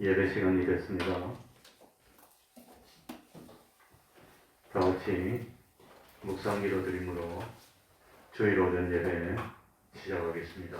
예배 시간이 됐습니다. 다 같이 묵상 기도 드림으로 주일 오전 예배 시작하겠습니다.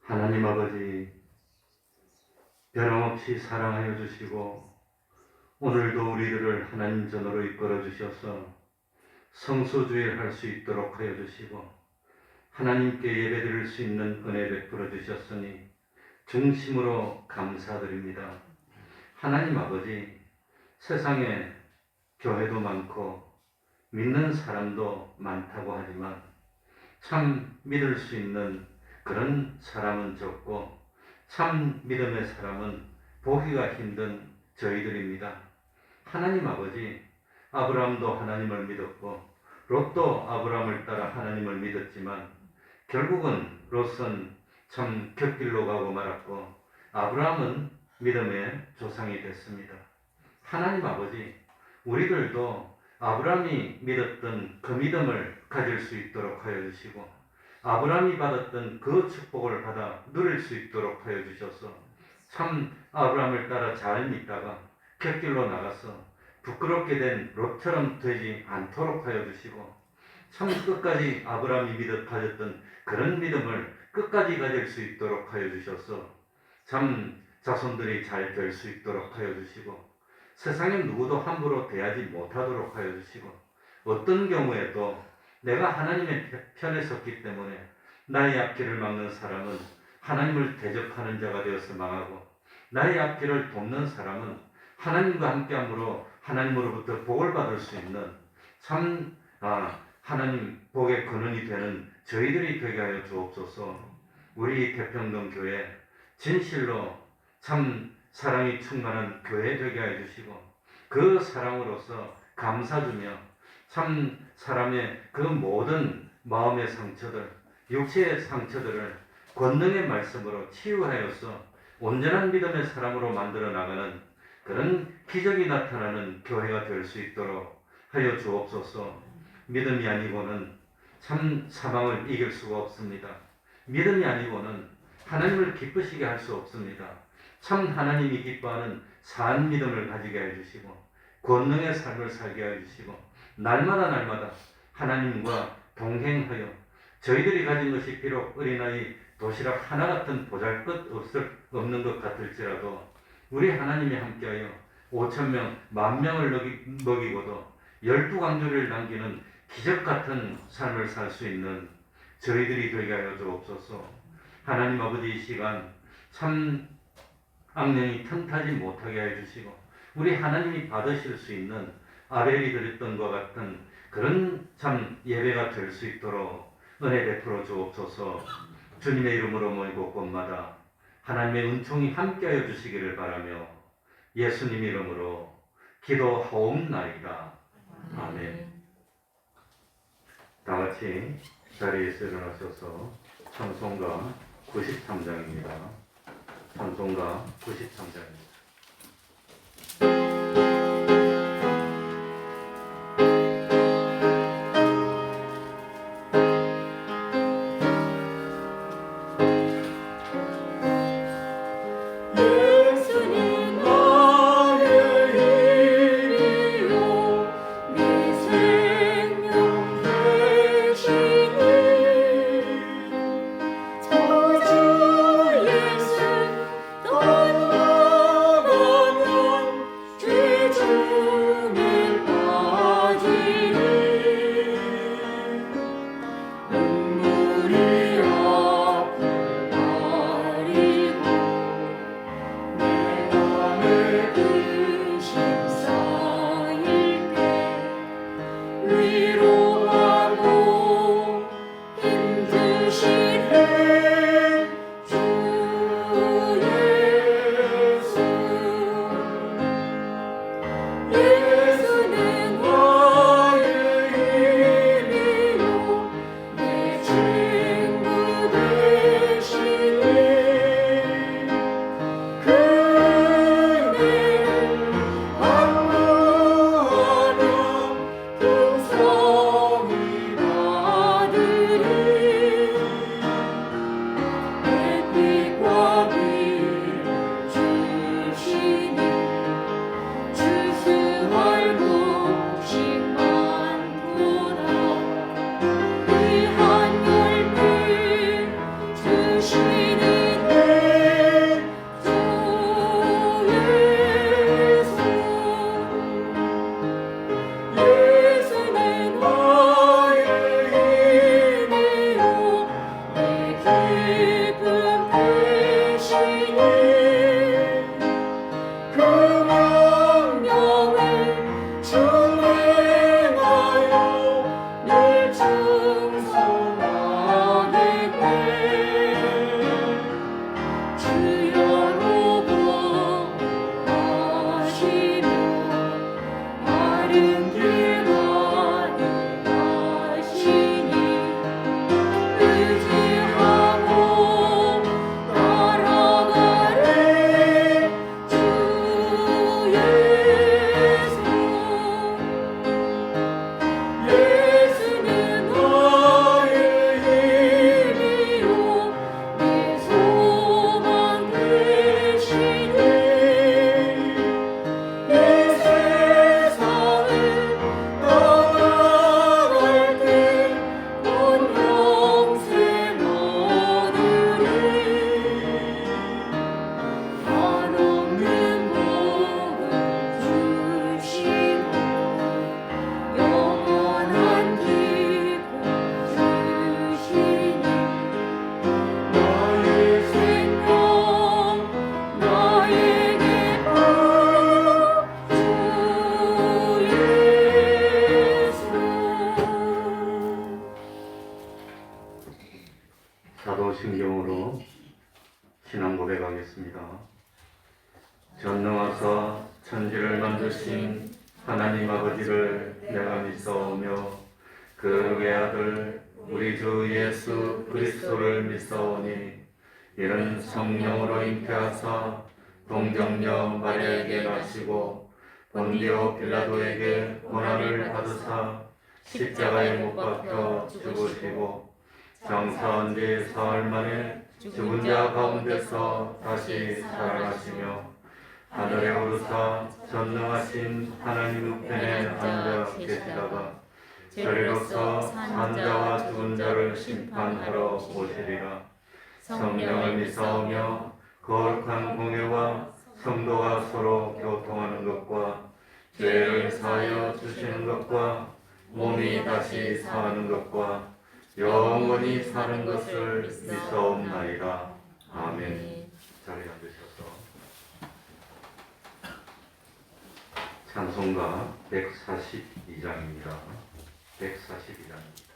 하나님 아버지, 변함없이 사랑하여 주시고 오늘도 우리들을 하나님 전으로 이끌어 주셔서 성소주일 할 수 있도록 하여 주시고 하나님께 예배드릴 수 있는 은혜 베풀어 주셨으니 중심으로 감사드립니다. 하나님 아버지, 세상에 교회도 많고 믿는 사람도 많다고 하지만 참 믿을 수 있는 그런 사람은 적고 참 믿음의 사람은 보기가 힘든 저희들입니다. 하나님 아버지, 아브라함도 하나님을 믿었고 롯도 아브라함을 따라 하나님을 믿었지만 결국은 롯은 참 곁길로 가고 말았고 아브라함은 믿음의 조상이 됐습니다. 하나님 아버지, 우리들도 아브라함이 믿었던 그 믿음을 가질 수 있도록 하여 주시고 아브라함이 받았던 그 축복을 받아 누릴 수 있도록 하여 주셔서 참 아브라함을 따라 잘 믿다가 곁길로 나가서 부끄럽게 된 롯처럼 되지 않도록 하여 주시고 참 끝까지 아브라함이 가졌던 그런 믿음을 끝까지 가질 수 있도록 하여 주셔서 참 자손들이 잘 될 수 있도록 하여 주시고 세상에 누구도 함부로 대하지 못하도록 하여 주시고 어떤 경우에도 내가 하나님의 편에 섰기 때문에 나의 앞길을 막는 사람은 하나님을 대적하는 자가 되어서 망하고 나의 앞길을 돕는 사람은 하나님과 함께함으로 하나님으로부터 복을 받을 수 있는 참 하나님 복의 근원이 되는 저희들이 되게 하여 주옵소서. 우리 태평동교회 진실로 참 사랑이 충만한 교회 되게 하여 주시고 그 사랑으로서 감사주며 참 사람의 그 모든 마음의 상처들, 육체의 상처들을 권능의 말씀으로 치유하여서 온전한 믿음의 사람으로 만들어 나가는 그런 기적이 나타나는 교회가 될 수 있도록 하여 주옵소서. 믿음이 아니고는 참 사망을 이길 수가 없습니다. 믿음이 아니고는 하나님을 기쁘시게 할 수 없습니다. 참 하나님이 기뻐하는 산 믿음을 가지게 해주시고 권능의 삶을 살게 해주시고 날마다 하나님과 동행하여 저희들이 가진 것이 비록 어린아이 도시락 하나 같은 보잘것 없는 것 같을지라도 우리 하나님이 함께하여 5,000명, 10,000명을 먹이고도 12강조를 남기는 기적 같은 삶을 살 수 있는 저희들이 되게 하여 주옵소서. 하나님 아버지, 이 시간 참 악령이 틈타지 못하게 해주시고 우리 하나님이 받으실 수 있는 아벨이 드렸던 것 같은 그런 참 예배가 될 수 있도록 은혜 베풀어 주옵소서. 주님의 이름으로 모이고 곳마다 하나님의 은총이 함께하여 주시기를 바라며 예수님 이름으로 기도하옵나이다. 아멘. 다 같이 자리에서 일어나셔서 찬송가 93장입니다. 찬송가 93장입니다. 주 예수 또 신앙 고백하겠습니다. 전능하사 천지를 만드신 하나님 아버지를 내가 믿사오며 그 외아들 우리 주 예수 그리스도를 믿사오니 이는 성령으로 잉태하사 동정녀 마리아에게 나시고 본디오 빌라도에게 고난을 받으사 십자가에 못 박혀 죽으시고 장사한 지 사흘 만에 죽은 자 가운데서 다시 살아나시며 하늘에 오르사 전능하신 하나님 우편에 앉아 계시다가 저리로서 산 자와 죽은 자를 심판하러 오시리라. 성령을 믿사오며 거룩한 공예와 성도가 서로 교통하는 것과 죄를 사하여 주시는 것과 몸이 다시 사는 것과 영원히 사는 것을 믿사옵나이다. 아멘. 자리에 앉으셔서 찬송가 142장입니다. 142장입니다.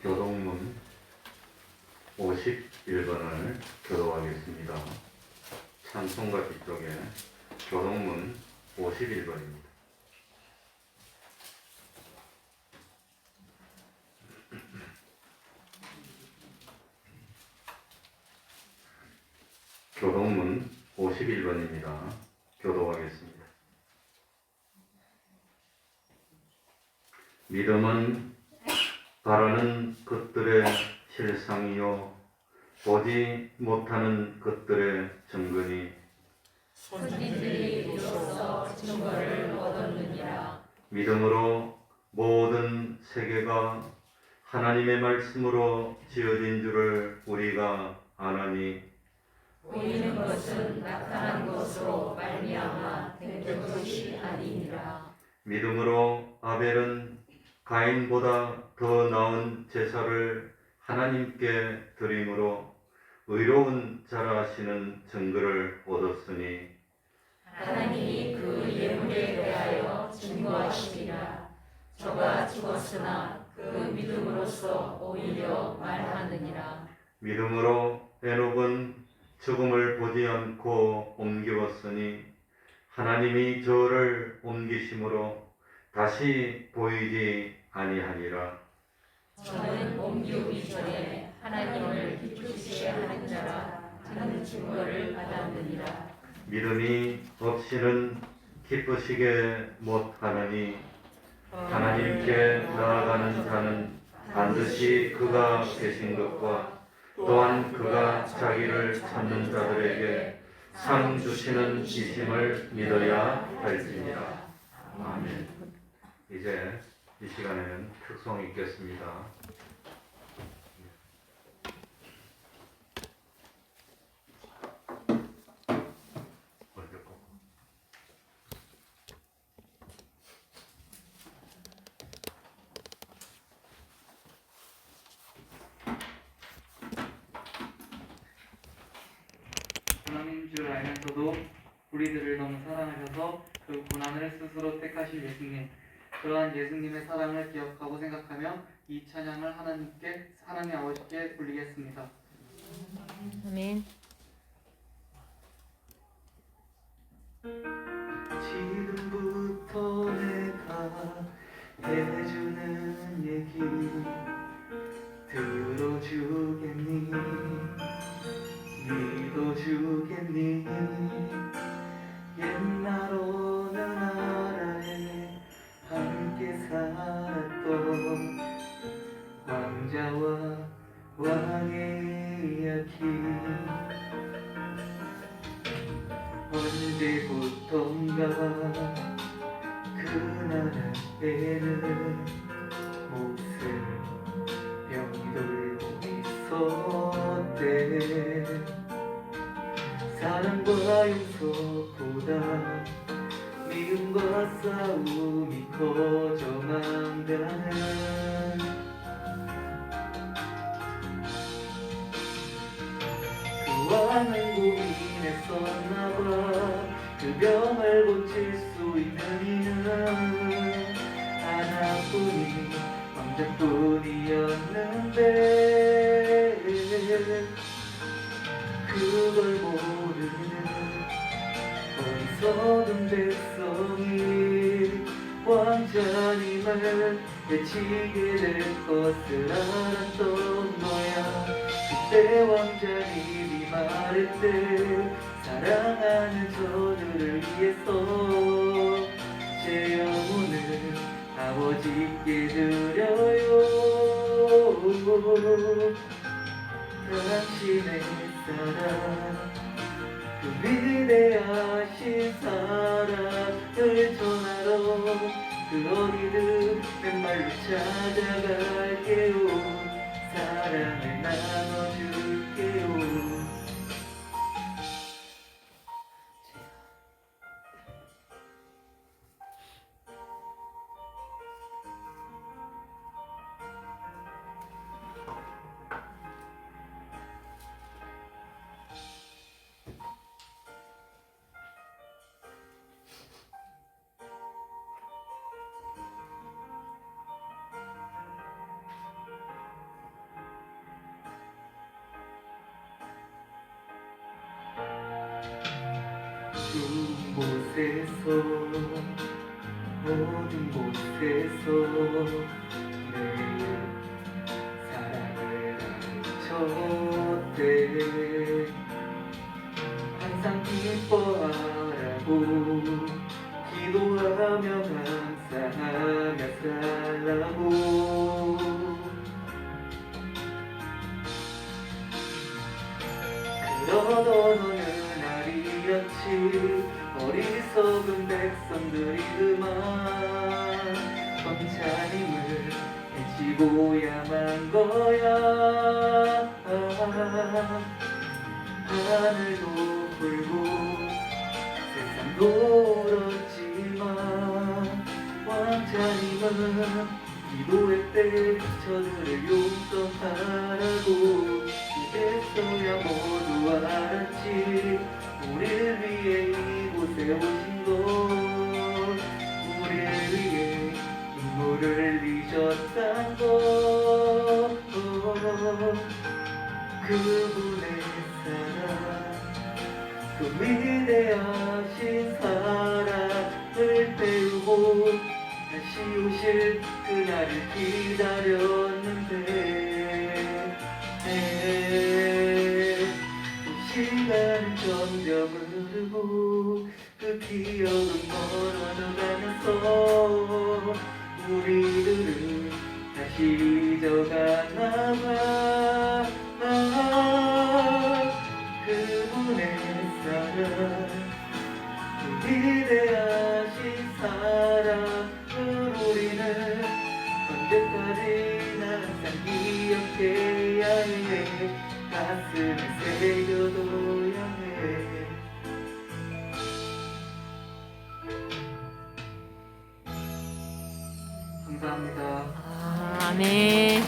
교동문 51번을 교도하겠습니다. 찬송가 뒤쪽에 교동문 51번입니다. 교동문 51번입니다. 교도하겠습니다. 믿음은 바라는 것들의 실상이요 보지 못하는 것들의 증거니 선지들이 비로소 증거를 얻었느니라. 믿음으로 모든 세계가 하나님의 말씀으로 지어진 줄을 우리가 아나니 보이는 것은 나타난 것으로 말미암아 된 것이 아니니라. 믿음으로 아벨은 가인보다 더 나은 제사를 하나님께 드림으로 의로운 자라 하시는 증거를 얻었으니 하나님이 그 예물에 대하여 증거하시리라. 저가 죽었으나 그 믿음으로써 오히려 말하느니라. 믿음으로 에녹은 죽음을 보지 않고 옮기었으니 하나님이 저를 옮기심으로 다시 보이지 아니하니라. 저는 옮기기 전에 하나님을 기쁘시게 하는 자라 하는 증거를 받았느니라. 믿음이 없이는 기쁘시게 못하느니 하나님께 나아가는 자는 반드시 그가 계신 것과 또한 그가 자기를 찾는 자들에게 상 주시는 이심을 믿어야 할지니라. 아멘. 이제 이 시간에는 특송 읽겠습니다. 고난인 줄 알면서도 우리들을 너무 사랑하셔서 그 고난을 스스로 택하신 예수님, 그러한 예수님의 사랑을 기억하고 생각하며 이 찬양을 하나님 아버지께 올리겠습니다. 아멘. 지금부터 내가 해주는 얘기 들어주겠니? 믿어주겠니? 옛날 어느 나라에 함께 살았던 왕자와 왕의 이야기 언제부턴가 그 나라에는 몹쓸 병이 돌고 있었대. 사랑과 용서보다 미움과 싸움이 커져만 가는 그 왕은 고민했었나봐. 그 병을 고칠 수 있는 이는 하나뿐인 왕자뿐이었는데 그걸 모르는 어리석은 백성이 왕자님을 외치게 될 것을 알았던 거야. 그때 왕자님이 말했대. 사랑하는 저들을 위해서 제 영혼을 아버지께 드려요. 당신의 사랑, 그 위대하신 사랑을 전하러 그 어디든 맨발로 찾아갈게요. 사랑을 나눠줄게요. 두 곳에서 모든 곳에서 내 사랑을 가르쳤대. 항상 기뻐하라고 기도하며 감사하며 살라고. 걷어놓는 날이었지. 어리석은 백성들이 그만 검찰님을 해치고야만 거야. 하늘도 불고 세상도 울었지만 왕자님은 기도의 때 저들을 용서하라고 이랬어야 모두 알았지. 우리를 위해 이곳에 오신 것, 우리를 위해 눈물을 흘리셨단 것. 그분의 사랑, 그 위대하신 사랑을 배우고 다시 오실 그날을 기다렸는데 시간은 점점 흐르고 그 기억은 멀어져가면서 우리들은 다시 잊어가나봐. 그분의 사랑, 그 위대하신 사랑을 우리는 언제까지나 항상 기억해야 해. 가슴에 새겨둬야 해. 감사합니다. 아멘.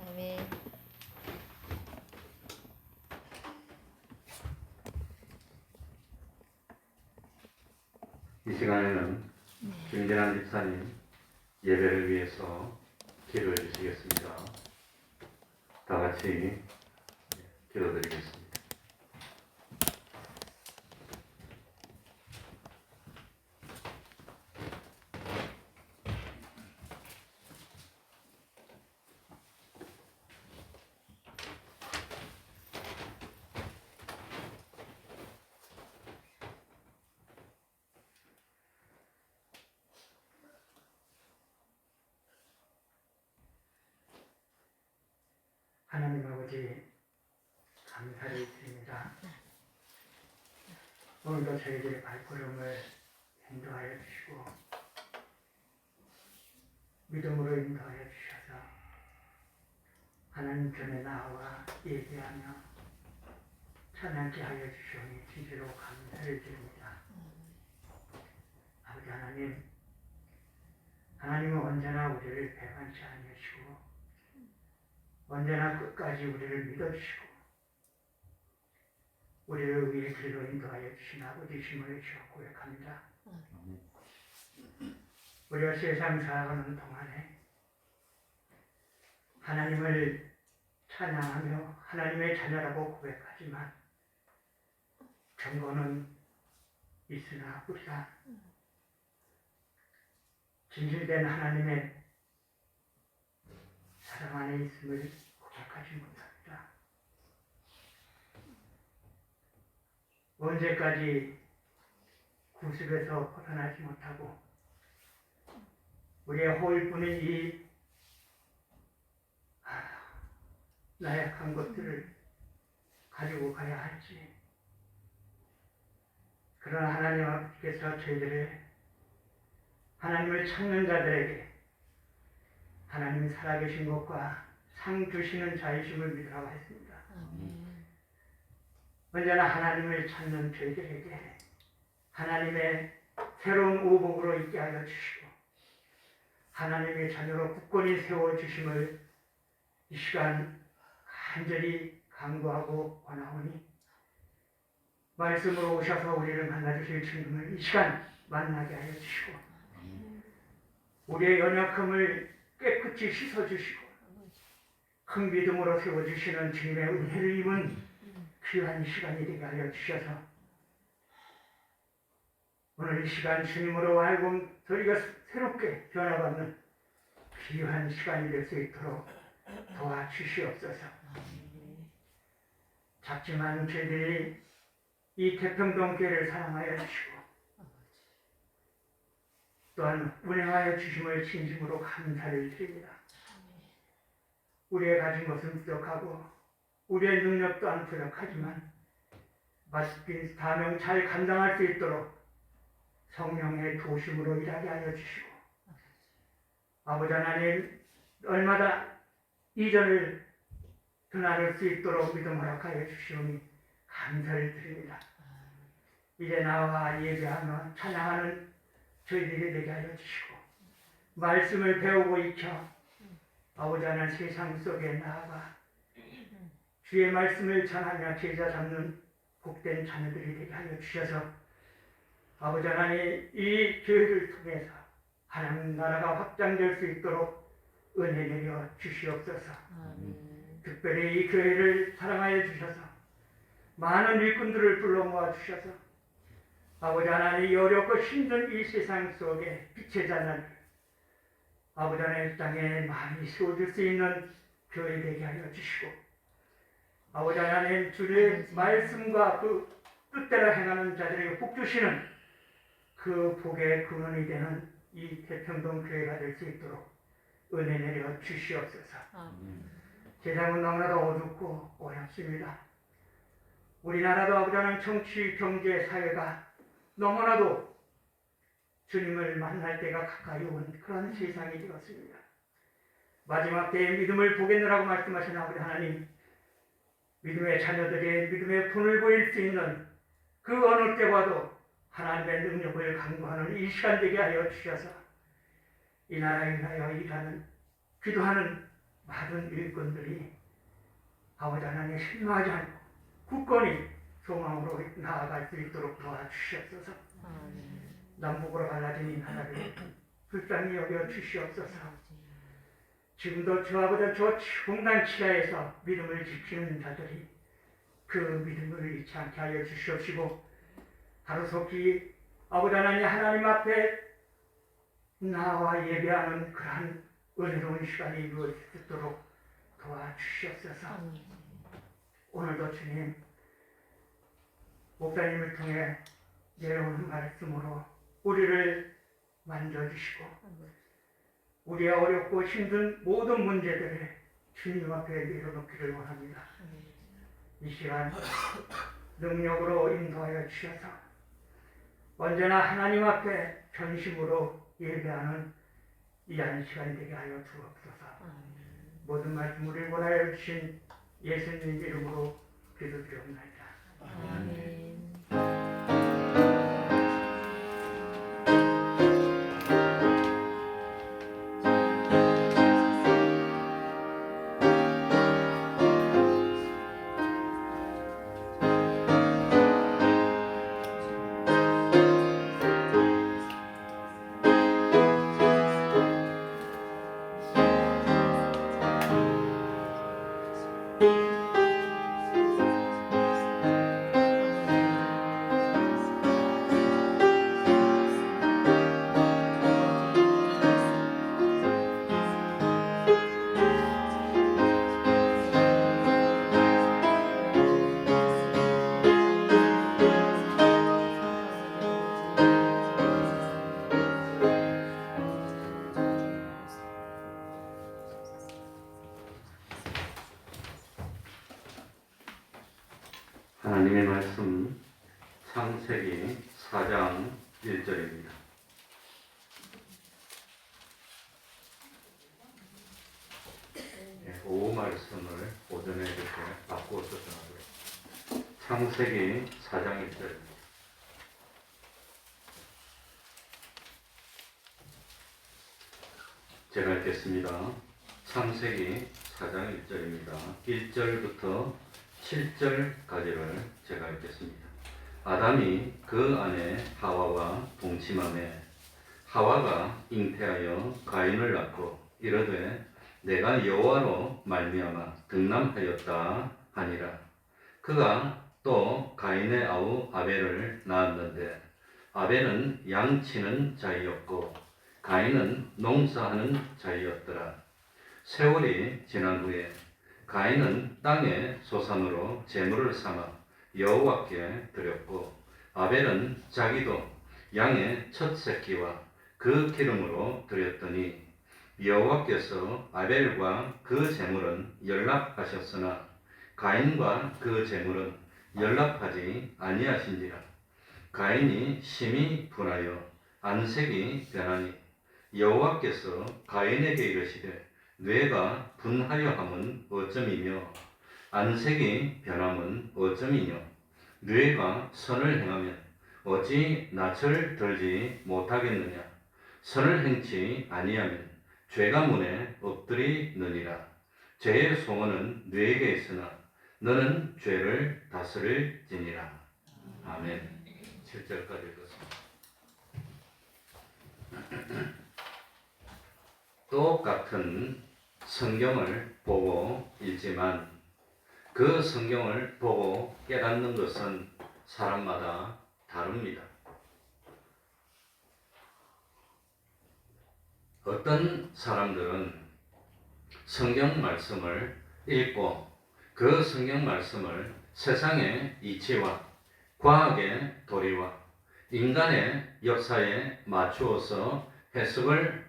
아멘. 이 시간에는 김진환 집사님 예배를 위해서 기도해 주시겠습니다. 다 같이 기도드리겠습니다. 하나님 아버지 감사를 드립니다. 오늘도 저희들의 발걸음을 인도하여 주시고 믿음으로 인도하여 주셔서 하나님 전에 나와 예배하며 찬양케 하여 주시오니 진실로 감사를 드립니다. 아버지 하나님은 언제나 우리를 배반치 아니하시고 언제나 끝까지 우리를 믿어주시고 우리를 위해 길로 인도하여 주신 아버지심을 주여 고백합니다. 우리가 세상 살아가는 동안에 하나님을 찬양하며 하나님의 자녀라고 고백하지만 경고는 있으나 우리가 진실된 하나님의 사랑 안에 있음을 고백하지 못합니다. 언제까지 구습에서 벗어나지 못하고 우리의 호일뿐인 이 나약한 것들을 가지고 가야 할지. 그러나 하나님 아버지께서 저희들을 하나님을 찾는 자들에게 하나님이 살아계신 것과 상 주시는 자이심을 믿으라고 했습니다. 언제나 하나님을 찾는 저희들에게 하나님의 새로운 오복으로 있게 하여 주시고 하나님의 자녀로 굳건히 세워주심을 이 시간 간절히 간구하고 원하오니 말씀으로 오셔서 우리를 만나주실 주님을 이 시간 만나게 하여 주시고 우리의 연약함을 깨끗이 씻어주시고 큰 믿음으로 세워주시는 주님의 은혜를 입은 귀한 시간이 되게 하여 주셔서 오늘 이 시간 주님으로 하여금 저희가 새롭게 변화받는 귀한 시간이 될 수 있도록 도와주시옵소서. 작지만 저희들이 이 태평동교회를 사랑하여 주시고 또한 운행하여 주심을 진심으로 감사를 드립니다. 우리의 가진 것은 부족하고 우리의 능력 또한 부족하지만 맡긴 사명 잘 감당할 수 있도록 성령의 도심으로 일하게 하여 주시고 아버지 하나님 얼마나 이전을 드나들 수 있도록 믿음 허락하여 주시오니 감사를 드립니다. 이제 나와 예배하며 찬양하는 저희들이 되게 하여 주시고 말씀을 배우고 익혀 아버지 하나님 세상 속에 나아가 주의 말씀을 전하며 제자 잡는 복된 자녀들이 되게 하여 주셔서 아버지 하나님 이 교회를 통해서 하나님 나라가 확장될 수 있도록 은혜 내려 주시옵소서. 특별히 이 교회를 사랑하여 주셔서 많은 일꾼들을 불러 모아 주셔서 아버지 하나님 이 어렵고 힘든 이 세상 속에 빛의 자녀들 아버지 하나님 땅에 많이 세워질 수 있는 교회 되게 하여 주시고 아버지 하나님 주의 말씀과 그 뜻대로 행하는 자들에게 복 주시는 그 복의 근원이 되는 이 태평동 교회가 될 수 있도록 은혜 내려 주시옵소서. 세상은 너무나도 어둡고 어렵습니다. 우리나라도 아버지 하나님 정치, 경제, 사회가 너무나도 주님을 만날 때가 가까이 온 그런 세상이 되었습니다. 마지막 때에 믿음을 보겠느라고 말씀하신 아버지 하나님 믿음의 자녀들의 믿음의 분을 보일 수 있는 그 어느 때와도 하나님의 능력을 강구하는 이 시간 되게 하여 주셔서 이 나라에 위하여 일하는 기도하는 많은 일꾼들이 아버지 하나님 실망하지 않고 굳건히 소망으로 나아갈 수 있도록 도와주시옵소서. 남북으로 갈라진 이 나라를 불쌍히 여겨 주시옵소서. 지금도 저 아버지 저 홍단 치하에서 믿음을 지키는 자들이 그 믿음을 잃지 않게 하여 주시옵시고 하루속히 아버지 하나님 앞에 나와 예배하는 그러한 은혜로운 시간이 이루어질 수 있도록 도와주시옵소서. 오늘도 주님 목사님을 통해 내려오는 말씀으로 우리를 만져주시고 우리의 어렵고 힘든 모든 문제들을 주님 앞에 내려놓기를 원합니다. 이 시간 능력으로 인도하여 주셔서 언제나 하나님 앞에 전심으로 예배하는 이 한 시간이 되게 하여 주옵소서. 모든 말씀을 원하여 주신 예수님 이름으로 기도드리옵나이다. 하나님의 말씀 창세기 4장 1절입니다. 오후 말씀을 오전에 이렇게 바꾸어서 전하고요. 창세기 4장 1절입니다. 제가 읽겠습니다. 창세기 4장 1절입니다. 1절부터 7절까지를 제가 읽겠습니다. 아담이 그 아내 하와와 동침하매 하와가 잉태하여 가인을 낳고 이르되 내가 여호와로 말미암아 등남하였다 하니라. 그가 또 가인의 아우 아벨을 낳았는데 아벨은 양치는 자이었고 가인은 농사하는 자이었더라. 세월이 지난 후에 가인은 땅의 소산으로 제물을 삼아 여호와께 드렸고 아벨은 자기도 양의 첫 새끼와 그 기름으로 드렸더니 여호와께서 아벨과 그 제물은 연락하셨으나 가인과 그 제물은 연락하지 아니하신지라. 가인이 심히 분하여 안색이 변하니 여호와께서 가인에게 이르시되 뇌가 분하여 함은 어쩌미며 안색이 변함은 어쩌미뇨. 뇌가 선을 행하면 어찌 낯을 들지 못하겠느냐. 선을 행치 아니하면 죄가 문에 엎드리느니라. 죄의 소원은 뇌에게 있으나 너는 죄를 다스릴지니라. 아멘. 7절까지 읽었습니다. 똑같은 성경을 보고 읽지만 그 성경을 보고 깨닫는 것은 사람마다 다릅니다. 어떤 사람들은 성경 말씀을 읽고 그 성경 말씀을 세상의 이치와 과학의 도리와 인간의 역사에 맞추어서 해석을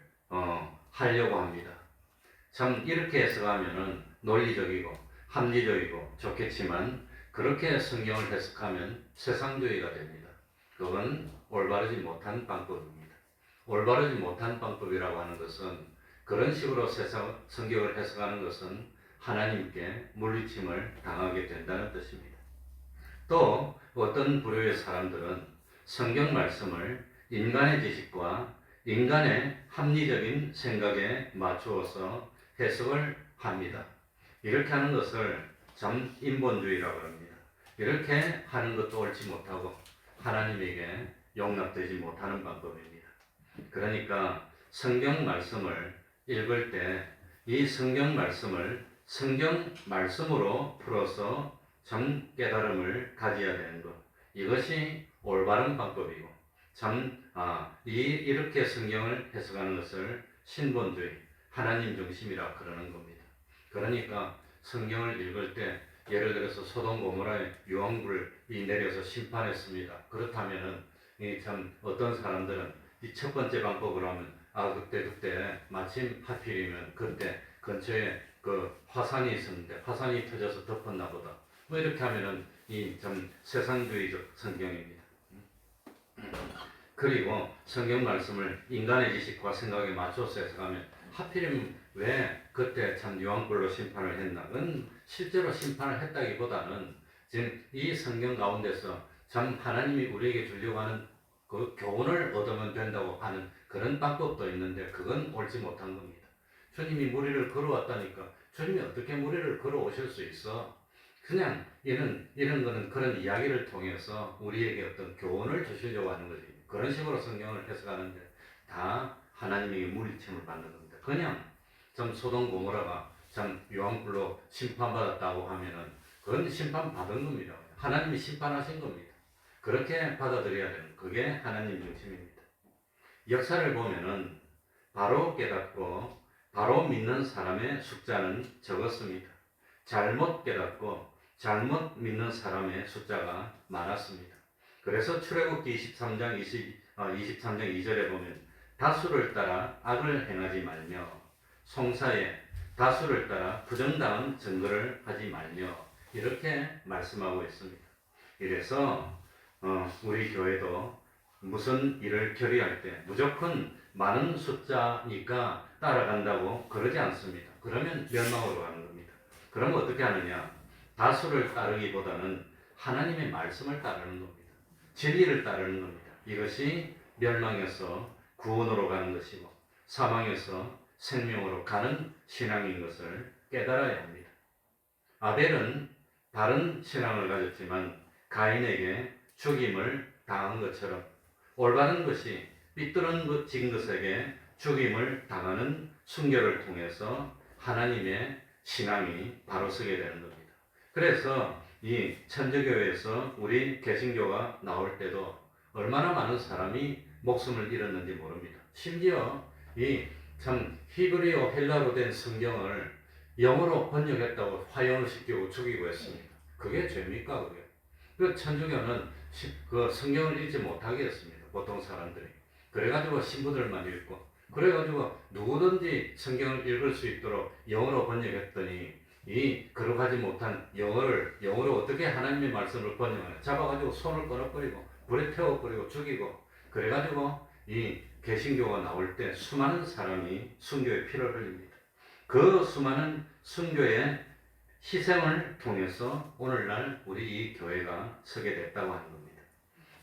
하려고 합니다. 참 이렇게 해석하면은 논리적이고 합리적이고 좋겠지만 그렇게 성경을 해석하면 세상주의가 됩니다. 그건 올바르지 못한 방법입니다. 올바르지 못한 방법이라고 하는 것은 그런 식으로 성경을 해석하는 것은 하나님께 물리침을 당하게 된다는 뜻입니다. 또 어떤 부류의 사람들은 성경 말씀을 인간의 지식과 인간의 합리적인 생각에 맞추어서 해석을 합니다. 이렇게 하는 것을 참 인본주의라고 합니다. 이렇게 하는 것도 옳지 못하고 하나님에게 용납되지 못하는 방법입니다. 그러니까 성경 말씀을 읽을 때 이 성경 말씀을 성경 말씀으로 풀어서 참 깨달음을 가져야 되는 것, 이것이 올바른 방법이고 이렇게 성경을 해석하는 것을 신본주의, 하나님 중심이라 그러는 겁니다. 그러니까 성경을 읽을 때 예를 들어서 소돔 고모라의 유황불이 내려서 심판했습니다. 그렇다면은 참 어떤 사람들은 이 첫 번째 방법으로 하면 그때 마침 하필이면 그때 근처에 그 화산이 있었는데 화산이 터져서 덮었나 보다. 뭐 이렇게 하면은 이 참 세상주의적 성경입니다. 그리고 성경 말씀을 인간의 지식과 생각에 맞춰서 해석하면 하필이면 왜 그때 참 유황불로 심판을 했나? 그건 실제로 심판을 했다기보다는 지금 이 성경 가운데서 참 하나님이 우리에게 주려고 하는 그 교훈을 얻으면 된다고 하는 그런 방법도 있는데 그건 옳지 못한 겁니다. 주님이 무리를 걸어왔다니까 주님이 어떻게 무리를 걸어오실 수 있어? 그냥 이런 거는 그런 이야기를 통해서 우리에게 어떤 교훈을 주시려고 하는 거지. 그런 식으로 성경을 해석하는데 다 하나님에게 물리침을 받는 겁니다. 그냥 좀 소돔 고모라가 참 유황불로 심판받았다고 하면은 그건 심판받은 겁니다. 하나님이 심판하신 겁니다. 그렇게 받아들여야 되는 그게 하나님 중심입니다. 역사를 보면은 바로 깨닫고 바로 믿는 사람의 숫자는 적었습니다. 잘못 깨닫고 잘못 믿는 사람의 숫자가 많았습니다. 그래서 출애굽기 23장 2절에 보면 다수를 따라 악을 행하지 말며 송사에 다수를 따라 부정당한 증거를 하지 말며 이렇게 말씀하고 있습니다. 이래서 우리 교회도 무슨 일을 결의할 때 무조건 많은 숫자니까 따라간다고 그러지 않습니다. 그러면 멸망으로 가는 겁니다. 그러면 어떻게 하느냐? 다수를 따르기보다는 하나님의 말씀을 따르는 겁니다. 진리를 따르는 겁니다. 이것이 멸망에서 구원으로 가는 것이고 사망에서 생명으로 가는 신앙인 것을 깨달아야 합니다. 아벨은 다른 신앙을 가졌지만 가인에게 죽임을 당한 것처럼 올바른 것이 삐뚤어진 것에게 죽임을 당하는 순교를 통해서 하나님의 신앙이 바로 서게 되는 겁니다. 그래서 이 천주교에서 우리 개신교가 나올 때도 얼마나 많은 사람이 목숨을 잃었는지 모릅니다. 심지어 이 참 히브리어 헬라로 된 성경을 영어로 번역했다고 화형시키고 죽이고 했습니다. 그게 죄입니까 그게? 그 천주교는 그 성경을 읽지 못하게 했습니다. 보통 사람들이. 그래가지고 신부들만 읽고 그래가지고 누구든지 성경을 읽을 수 있도록 영어로 번역했더니 이 거룩하지 못한 영어로 어떻게 하나님의 말씀을 번역하냐. 잡아가지고 손을 끊어버리고 불에 태워버리고 죽이고 그래가지고 이 개신교가 나올 때 수많은 사람이 순교의 피를 흘립니다. 그 수많은 순교의 희생을 통해서 오늘날 우리 이 교회가 서게 됐다고 하는 겁니다.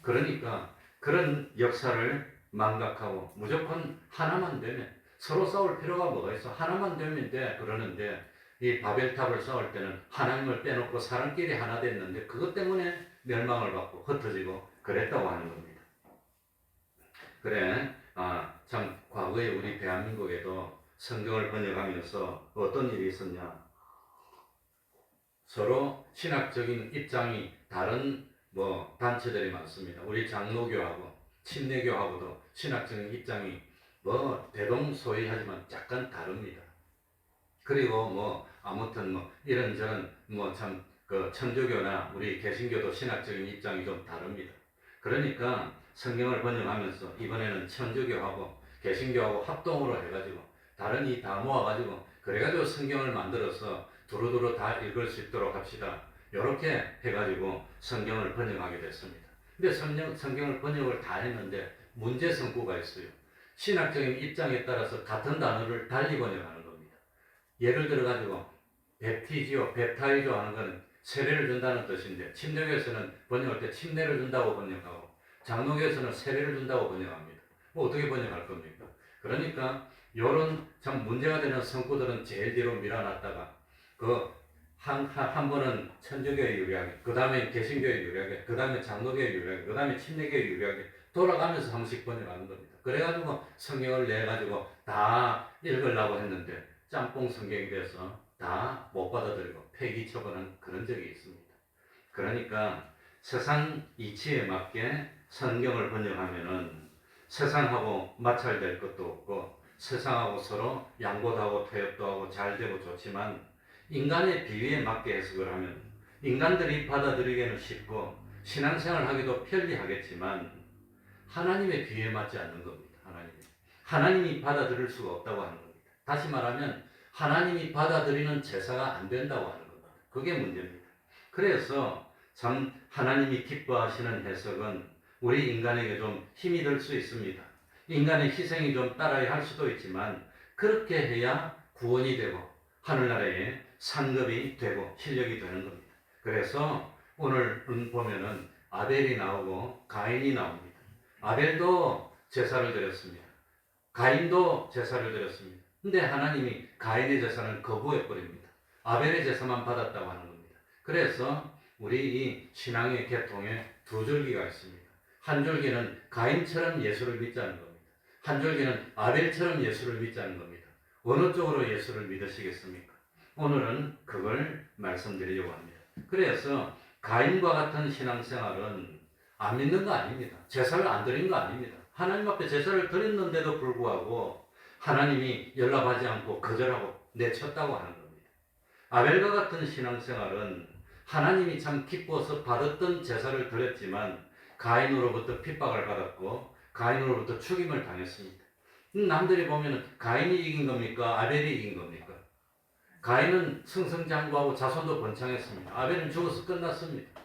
그러니까 그런 역사를 망각하고 무조건 하나만 되면 서로 싸울 필요가 뭐가 있어? 하나만 되면 돼 그러는데 이 바벨탑을 쌓을 때는 하나님을 빼놓고 사람끼리 하나 됐는데 그것 때문에 멸망을 받고 흩어지고 그랬다고 하는 겁니다. 그래 참 과거에 우리 대한민국에도 성경을 번역하면서 어떤 일이 있었냐. 서로 신학적인 입장이 다른 단체들이 많습니다. 우리 장로교하고 침례교하고도 신학적인 입장이 대동소이하지만 약간 다릅니다. 그리고 아무튼 이런저런 참 그 천주교나 우리 개신교도 신학적인 입장이 좀 다릅니다. 그러니까 성경을 번역하면서 이번에는 천주교하고 개신교하고 합동으로 해가지고 다른이 다 모아가지고 그래가지고 성경을 만들어서 두루두루 다 읽을 수 있도록 합시다. 이렇게 해가지고 성경을 번역하게 됐습니다. 근데 성경을 번역을 다 했는데 문제 성구가 있어요. 신학적인 입장에 따라서 같은 단어를 달리 번역하는 겁니다. 예를 들어가지고 베프타이조 하는 것은 세례를 준다는 뜻인데 침례교에서는 번역할 때 침례를 준다고 번역하고 장로교에서는 세례를 준다고 번역합니다. 어떻게 번역할 겁니까? 그러니까 이런 참 문제가 되는 성구들은 제일 뒤로 밀어놨다가 한 번은 천주교에 유리하게, 그 다음에 개신교에 유리하게, 그 다음에 장로교에 유리하게, 그 다음에 침례교에 유리하게 돌아가면서 한 번씩 번역하는 겁니다. 그래가지고 성경을 내가지고 다 읽으려고 했는데 짬뽕 성경이 돼서 다 못 받아들이고 폐기 처분한 그런 적이 있습니다. 그러니까 세상 이치에 맞게 성경을 번역하면은 세상하고 마찰될 것도 없고 세상하고 서로 양보도 하고 타협도 하고 잘 되고 좋지만 인간의 비위에 맞게 해석을 하면 인간들이 받아들이기에는 쉽고 신앙생활 하기도 편리하겠지만 하나님의 비위에 맞지 않는 겁니다. 하나님이 받아들일 수가 없다고 하는 겁니다. 다시 말하면 하나님이 받아들이는 제사가 안 된다고 하는 겁니다. 그게 문제입니다. 그래서 참 하나님이 기뻐하시는 해석은 우리 인간에게 좀 힘이 들 수 있습니다. 인간의 희생이 좀 따라야 할 수도 있지만 그렇게 해야 구원이 되고 하늘나라에 상급이 되고 실력이 되는 겁니다. 그래서 오늘 보면은 아벨이 나오고 가인이 나옵니다. 아벨도 제사를 드렸습니다. 가인도 제사를 드렸습니다. 근데 하나님이 가인의 제사는 거부해 버립니다. 아벨의 제사만 받았다고 하는 겁니다. 그래서 우리 이 신앙의 계통에 두 줄기가 있습니다. 한 줄기는 가인처럼 예수를 믿자는 겁니다. 한 줄기는 아벨처럼 예수를 믿자는 겁니다. 어느 쪽으로 예수를 믿으시겠습니까? 오늘은 그걸 말씀드리려고 합니다. 그래서 가인과 같은 신앙생활은 안 믿는 거 아닙니다. 제사를 안 드린 거 아닙니다. 하나님 앞에 제사를 드렸는데도 불구하고 하나님이 연락하지 않고 거절하고 내쳤다고 하는 겁니다. 아벨과 같은 신앙생활은 하나님이 참 기뻐서 받았던 제사를 드렸지만 가인으로부터 핍박을 받았고 가인으로부터 죽임을 당했습니다. 남들이 보면 가인이 이긴 겁니까? 아벨이 이긴 겁니까? 가인은 승승장구하고 자손도 번창했습니다. 아벨은 죽어서 끝났습니다.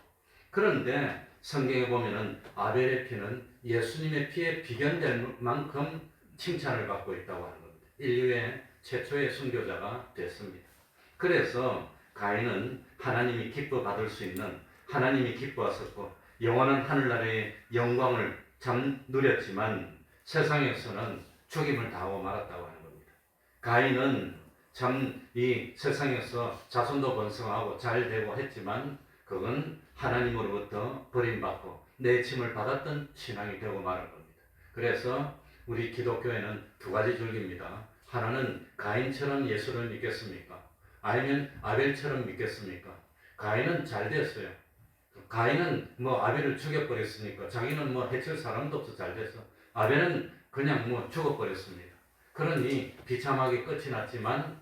그런데 성경에 보면은 아벨의 피는 예수님의 피에 비견될 만큼 칭찬을 받고 있다고 하는 겁니다. 인류의 최초의 순교자가 됐습니다. 그래서 가인은 하나님이 기뻐 받을 수 있는 하나님이 기뻐하셨고 영원한 하늘나라의 영광을 참 누렸지만 세상에서는 죽임을 당하고 말았다고 하는 겁니다. 가인은 참 이 세상에서 자손도 번성하고 잘 되고 했지만 그건 하나님으로부터 버림받고 내침을 받았던 신앙이 되고 말한 겁니다. 그래서 우리 기독교에는 두 가지 줄기입니다. 하나는 가인처럼 예수를 믿겠습니까? 아니면 아벨처럼 믿겠습니까? 가인은 잘 됐어요. 가인은 아벨을 죽여버렸으니까 자기는 해칠 사람도 없어 잘 됐어. 아벨은 그냥 죽어버렸습니다. 그러니 비참하게 끝이 났지만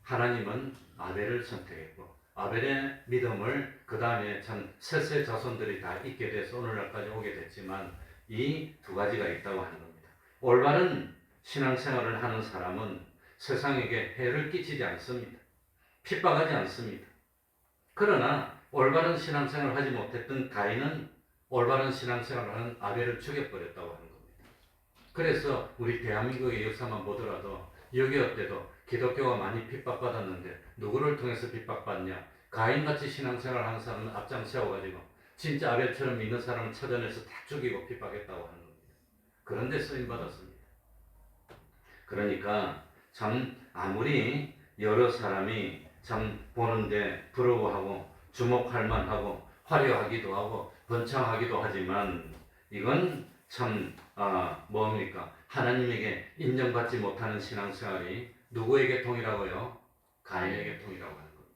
하나님은 아벨을 선택했고 아벨의 믿음을 그 다음에 참 셋의 자손들이 다 있게 돼서 오늘날까지 오게 됐지만 이 두 가지가 있다고 하는 겁니다. 올바른 신앙생활을 하는 사람은 세상에게 해를 끼치지 않습니다. 핍박하지 않습니다. 그러나 올바른 신앙생활을 하지 못했던 가인은 올바른 신앙생활을 하는 아벨을 죽여버렸다고 하는 겁니다. 그래서 우리 대한민국의 역사만 보더라도 6.25 때도 기독교가 많이 핍박받았는데 누구를 통해서 핍박받냐? 가인같이 신앙생활을 하는 사람은 앞장 세워가지고 진짜 아벨처럼 믿는 사람을 찾아내서 다 죽이고 핍박했다고 하는 겁니다. 그런데 쓰임받았습니다. 그러니까 참 아무리 여러 사람이 참 보는데 부러워하고 주목할 만하고 화려하기도 하고 번창하기도 하지만 이건 참 뭡니까? 하나님에게 인정받지 못하는 신앙생활이 누구의 통이라고요? 가인의 통이라고 하는 겁니다.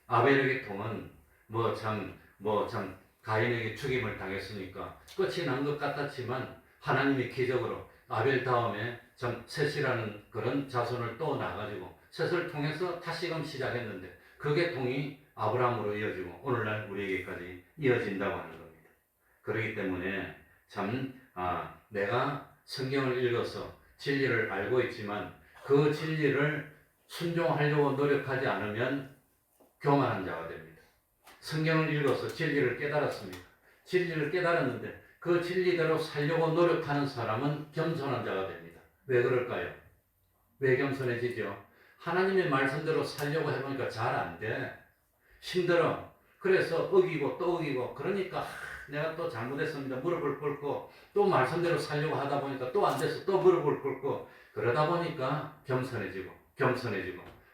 아벨의 통은 참 가인에게 죽임을 당했으니까 끝이 난 것 같았지만 하나님이 기적으로 아벨 다음에 참 셋이라는 그런 자손을 또 낳아가지고 셋을 통해서 다시금 시작했는데 그 계통이 아브라함으로 이어지고 오늘날 우리에게까지 이어진다고 하는 겁니다. 그렇기 때문에 내가 성경을 읽어서 진리를 알고 있지만 그 진리를 순종하려고 노력하지 않으면 교만한 자가 됩니다. 성경을 읽어서 진리를 깨달았습니다. 진리를 깨달았는데 그 진리대로 살려고 노력하는 사람은 겸손한 자가 됩니다. 왜 그럴까요? 왜 겸손해지죠? 하나님의 말씀대로 살려고 해보니까 잘 안 돼. 힘들어. 그래서 어기고 또 어기고 그러니까 내가 또 잘못했습니다. 무릎을 꿇고 또 말씀대로 살려고 하다 보니까 또 안 돼서 또 무릎을 꿇고 그러다 보니까 겸손해지고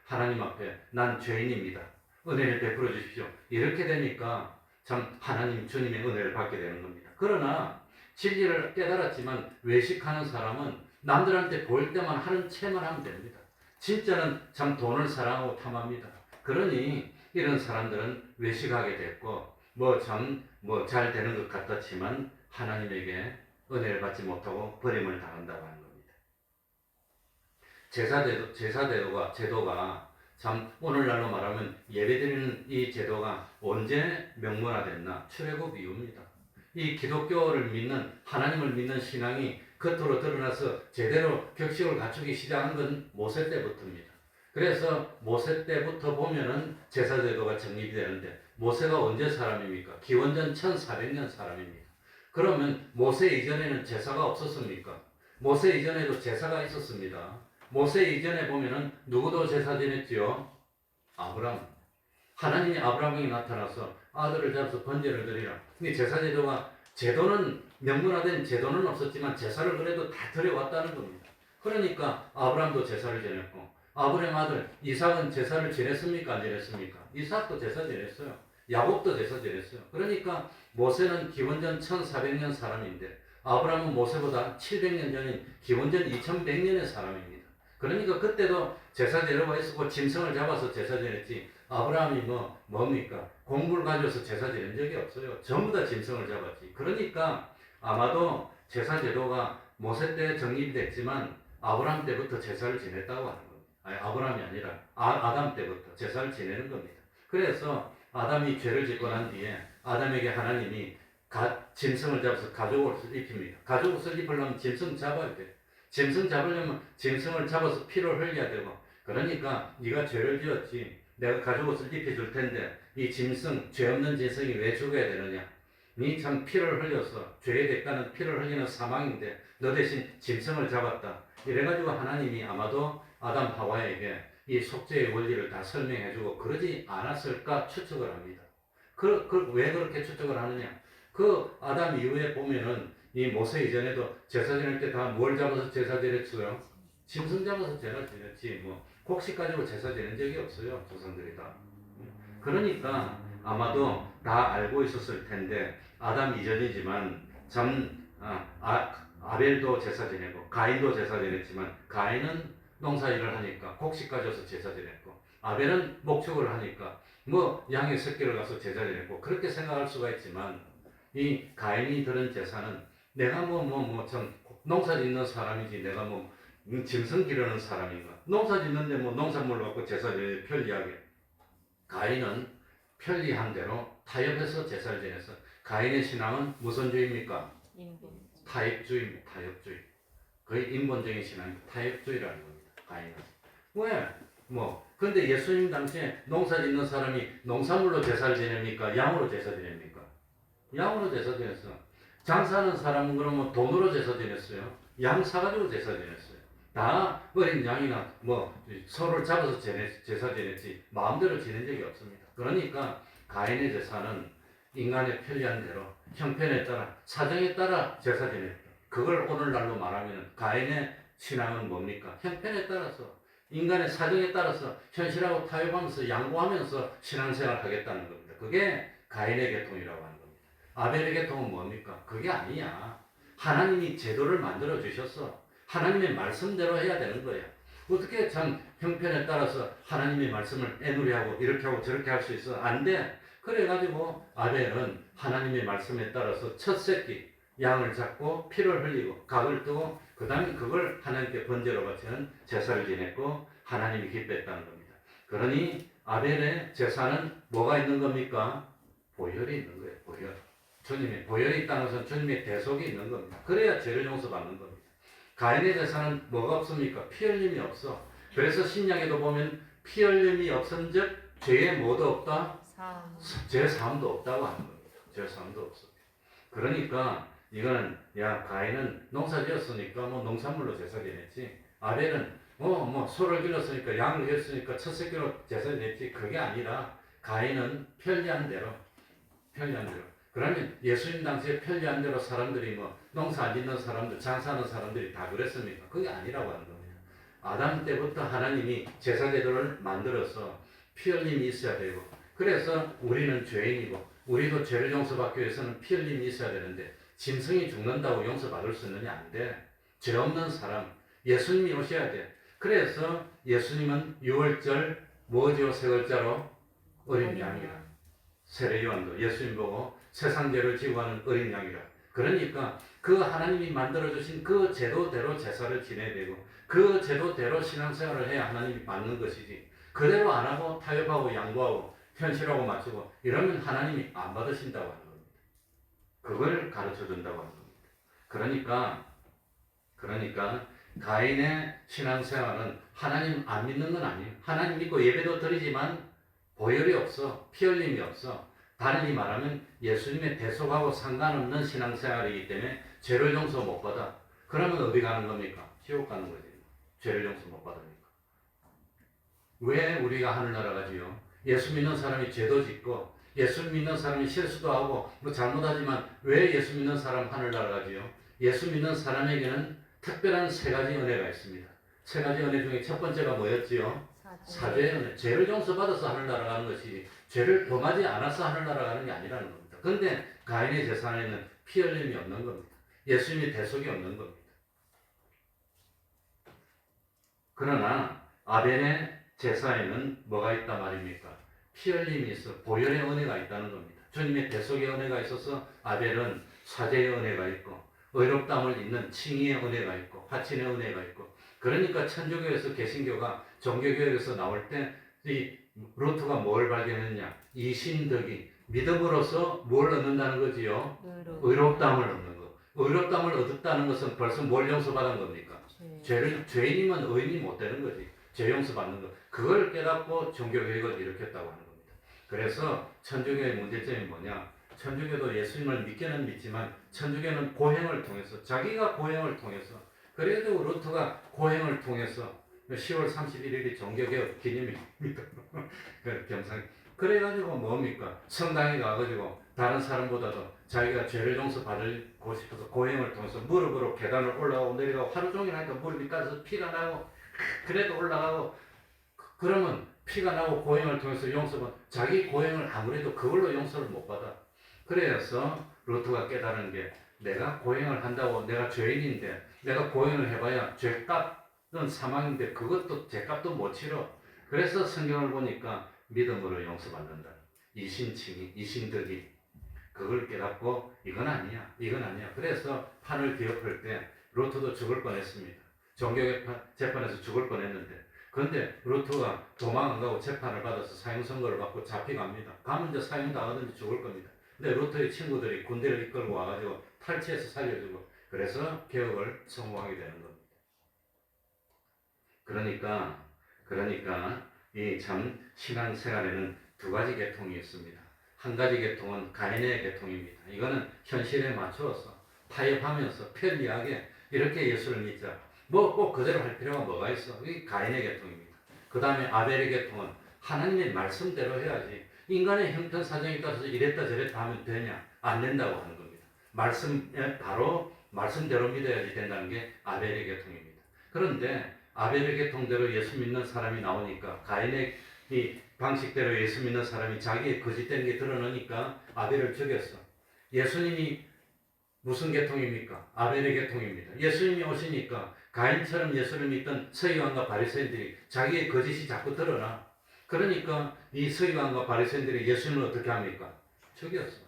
하나님 앞에 난 죄인입니다. 은혜를 베풀어 주십시오. 이렇게 되니까 참 하나님 주님의 은혜를 받게 되는 겁니다. 그러나 진리를 깨달았지만 외식하는 사람은 남들한테 보일 때만 하는 체만 하면 됩니다. 진짜는 참 돈을 사랑하고 탐합니다. 그러니 이런 사람들은 외식하게 됐고 잘 되는 것 같았지만 하나님에게 은혜를 받지 못하고 버림을 당한다고 하는 겁니다. 제도가 참 오늘날로 말하면 예배드리는 이 제도가 언제 명문화됐나? 출애굽 이후입니다. 이 기독교를 믿는 하나님을 믿는 신앙이 겉으로 드러나서 제대로 격식을 갖추기 시작한 건 모세 때부터입니다. 그래서 모세 때부터 보면은 제사제도가 정립이 되는데 모세가 언제 사람입니까? 기원전 1400년 사람입니다. 그러면 모세 이전에는 제사가 없었습니까? 모세 이전에도 제사가 있었습니다. 모세 이전에 보면은 누구도 제사 지냈지요? 아브라함. 하나님이 아브라함에게 나타나서 아들을 잡아서 번제를 드리라. 근데 제도는 명문화된 제도는 없었지만 제사를 그래도 다 드려왔다는 겁니다. 그러니까 아브라함도 제사를 지냈고 아브라함 아들 이삭은 제사를 지냈습니까? 안 지냈습니까? 이삭도 제사 지냈어요. 야곱도 제사 지냈어요. 그러니까 모세는 기원전 1400년 사람인데 아브라함은 모세보다 700년 전인 기원전 2100년의 사람입니다. 그러니까 그때도 제사 제도가 있었고 짐승을 잡아서 제사 지냈지 아브라함이 뭡니까? 곡물 가져서 제사 지낸 적이 없어요. 전부 다 짐승을 잡았지. 그러니까 아마도 제사 제도가 모세 때 정립이 됐지만 아브라함 때부터 제사를 지냈다고 하는 겁니다. 아니, 아브라함이 아니라 아담 때부터 제사를 지내는 겁니다. 그래서 아담이 죄를 짓고 난 뒤에 아담에게 하나님이 짐승을 잡아서 가죽옷을 입힙니다. 가죽옷을 입으려면 짐승 잡아야 돼. 짐승 잡으려면 짐승을 잡아서 피를 흘려야 되고 그러니까 네가 죄를 지었지 내가 가죽옷을 입혀줄 텐데 이 짐승, 죄 없는 짐승이 왜 죽어야 되느냐? 네 참 피를 흘려서 죄의 대가는 피를 흘리는 사망인데 너 대신 짐승을 잡았다. 이래가지고 하나님이 아마도 아담 하와에게 이 속죄의 원리를 다 설명해주고 그러지 않았을까 추측을 합니다. 왜 그렇게 추측을 하느냐? 그 아담 이후에 보면은 이 모세 이전에도 제사 지낼 때 다 뭘 잡아서 제사 지냈어요? 짐승 잡아서 제사 지냈지 곡식 가지고 제사 지낸 적이 없어요. 조상들이 다. 그러니까 아마도 다 알고 있었을 텐데 아담 이전이지만 아벨도 제사 지내고 가인도 제사 지냈지만 가인은 농사일을 하니까 곡식 가져서 제사 지냈고 아벨은 목축을 하니까 양의 새끼를 가서 제사 지냈고 그렇게 생각할 수가 있지만 이 가인이 들은 제사는 내가 참 농사 짓는 사람이지 내가 짐승 기르는 사람인가 농사 짓는데 농산물 갖고 제사 지내 편리하게 가인은 편리한 대로 타협해서 제사를 지냈어. 가인의 신앙은 무슨 주의입니까? 타협주의입니다. 타협주의. 거의 인본적인 신앙, 타협주의라는 겁니다. 가인은. 왜? 근데 예수님 당시에 농사 짓는 사람이 농산물로 제사를 지냅니까? 양으로 제사 지냅니까? 양으로 제사 지냈어. 장사하는 사람은 그러면 돈으로 제사 지냈어요. 양 사가지고 제사 지냈어요. 다 어린 양이나 소를 잡아서 제사 지냈지 마음대로 지낸 적이 없습니다. 그러니까 가인의 제사는 인간의 편리한 대로 형편에 따라 사정에 따라 제사 지냈다. 그걸 오늘날로 말하면 가인의 신앙은 뭡니까? 형편에 따라서 인간의 사정에 따라서 현실하고 타협하면서 양보하면서 신앙생활 하겠다는 겁니다. 그게 가인의 계통이라고 하는 겁니다. 아벨의 계통은 뭡니까? 그게 아니야. 하나님이 제도를 만들어 주셨어. 하나님의 말씀대로 해야 되는 거야. 어떻게 참 형편에 따라서 하나님의 말씀을 애누리하고 이렇게 하고 저렇게 할 수 있어? 안 돼. 그래가지고 아벨은 하나님의 말씀에 따라서 첫 새끼 양을 잡고 피를 흘리고 각을 뜨고 그 다음에 그걸 하나님께 번제로 바치는 제사를 지냈고 하나님이 기뻐했다는 겁니다. 그러니 아벨의 제사는 뭐가 있는 겁니까? 보혈이 있는 거예요. 보혈. 주님의 보혈이 있다는 것은 주님의 대속이 있는 겁니다. 그래야 죄를 용서받는 겁니다. 가인의 제사는 뭐가 없습니까? 피 흘림이 없어. 그래서 신약에도 보면 피 흘림이 없은즉 죄에 뭐도 없다? 죄 사함도 없다고 하는 겁니다. 죄 사함도 없어. 그러니까 이거는 가인은 농사 지었으니까 농산물로 제사 지냈지. 아벨은 소를 길렀으니까 양을 길렀으니까 첫 새끼로 제사 지냈지. 그게 아니라 가인은 편리한 대로. 그러면 예수님 당시에 편리한 대로 사람들이 농사 안 짓는 사람들, 장사하는 사람들이 다 그랬습니까? 그게 아니라고 하는 겁니다. 아담 때부터 하나님이 제사 제도를 만들어서 피 흘림이 있어야 되고, 그래서 우리는 죄인이고 우리도 죄를 용서받기 위해서는 피 흘림이 있어야 되는데 짐승이 죽는다고 용서받을 수 있느냐? 안 돼. 죄 없는 사람, 예수님이 오셔야 돼. 그래서 예수님은 6월절 뭐죠? 세월자로 어린 양이라. 세례요한도 예수님 보고 세상 죄를 지고 하는 어린 양이라. 그러니까 그 하나님이 만들어주신 그 제도대로 제사를 지내야 되고 그 제도대로 신앙생활을 해야 하나님이 맞는 것이지, 그대로 안 하고 타협하고 양보하고 현실하고 맞추고 이러면 하나님이 안 받으신다고 하는 겁니다. 그걸 가르쳐 준다고 하는 겁니다. 그러니까 가인의 신앙생활은 하나님 안 믿는 건 아니에요. 하나님 믿고 예배도 드리지만 보혈이 없어. 피 흘림이 없어. 다르게 말하면 예수님의 대속하고 상관없는 신앙생활이기 때문에 죄를 용서 못 받아. 그러면 어디 가는 겁니까? 지옥 가는 거지. 죄를 용서 못 받으니까. 왜 우리가 하늘나라 가지요? 예수 믿는 사람이 죄도 짓고 예수 믿는 사람이 실수도 하고 잘못하지만 왜 예수 믿는 사람 하늘나라 가지요? 예수 믿는 사람에게는 특별한 세 가지 은혜가 있습니다. 세 가지 은혜 중에 첫 번째가 뭐였지요? 사죄의 은혜. 죄를 용서받아서 하늘나라 가는 것이지 죄를 범하지 않아서 하늘나라 가는 게 아니라는 겁니다. 그런데 가인의 제사에는 피 흘림이 없는 겁니다. 예수님의 대속이 없는 겁니다. 그러나 아벨의 제사에는 뭐가 있단 말입니까? 피 흘림이 있어 보혈의 은혜가 있다는 겁니다. 주님의 대속의 은혜가 있어서 아벨은 사죄의 은혜가 있고 의롭다함을 잇는 칭의의 은혜가 있고 화친의 은혜가 있고, 그러니까 천주교에서 개신교가 종교교육에서 나올 때 이 루트가 뭘 발견했냐? 이신덕이 믿음으로써 뭘 얻는다는 거지요? 의롭다함을 얻는 거. 의롭다함을 얻었다는 것은 벌써 뭘 용서받은 겁니까? 죄인이면 의인이 못 되는 거지. 죄 용서받는 거. 그걸 깨닫고 종교교육을 일으켰다고 하는 겁니다. 그래서 천주교의 문제점이 뭐냐? 천주교도 예수님을 믿기는 믿지만 천주교는 고행을 통해서, 자기가 고행을 통해서, 그래도 루트가 고행을 통해서 10월 31일이 종교개혁 기념일입니다. 경상. 그래가지고 뭡니까? 성당에 가가지고 다른 사람보다도 자기가 죄를 용서받고 싶어서 고행을 통해서 무릎으로 계단을 올라가고 내려가고 하루 종일 하니까 무릎이 따라서 피가 나고 그래도 올라가고, 그러면 피가 나고 고행을 통해서 용서받, 자기 고행을 아무래도 그걸로 용서를 못 받아. 그래서 루트가 깨달은 게, 내가 고행을 한다고 내가 죄인인데 내가 고행을 해봐야 죄값은 사망인데 그것도 죄값도 못 치러. 그래서 성경을 보니까 믿음으로 용서받는다. 이신칭의, 이신덕이. 그걸 깨닫고 이건 아니야. 그래서 판을 뒤엎을 때 루트도 죽을 뻔했습니다. 종교개 재판에서 죽을 뻔했는데, 그런데 루트가 도망 안 가고 재판을 받아서 사형선고를 받고 잡혀갑니다. 가면 이제 사형당하든지 죽을 겁니다. 근데 루트의 친구들이 군대를 이끌고 와가지고 탈취해서 살려주고 그래서 개혁을 성공하게 되는 겁니다. 그러니까 이 참 신앙생활에는 두 가지 계통이 있습니다. 한 가지 계통은 가인의 계통입니다. 이거는 현실에 맞추어서 타협하면서 편리하게 이렇게 예수를 믿자. 뭐 꼭 그대로 할 필요가 뭐가 있어? 이게 가인의 계통입니다. 그 다음에 아벨의 계통은 하나님의 말씀대로 해야지. 인간의 형편 사정에 따라서 이랬다 저랬다 하면 되냐? 안 된다고 하는 겁니다. 바로 말씀대로 믿어야지 된다는 게 아벨의 계통입니다. 그런데 아벨의 계통대로 예수 믿는 사람이 나오니까 가인의 이 방식대로 예수 믿는 사람이 자기의 거짓된 게 드러나니까 아벨을 죽였어. 예수님이 무슨 계통입니까? 아벨의 계통입니다. 예수님이 오시니까 가인처럼 예수를 믿던 서기관과 바리새인들이 자기의 거짓이 자꾸 드러나. 그러니까 이 서기관과 바리새인들이 예수님을 어떻게 합니까? 죽였어.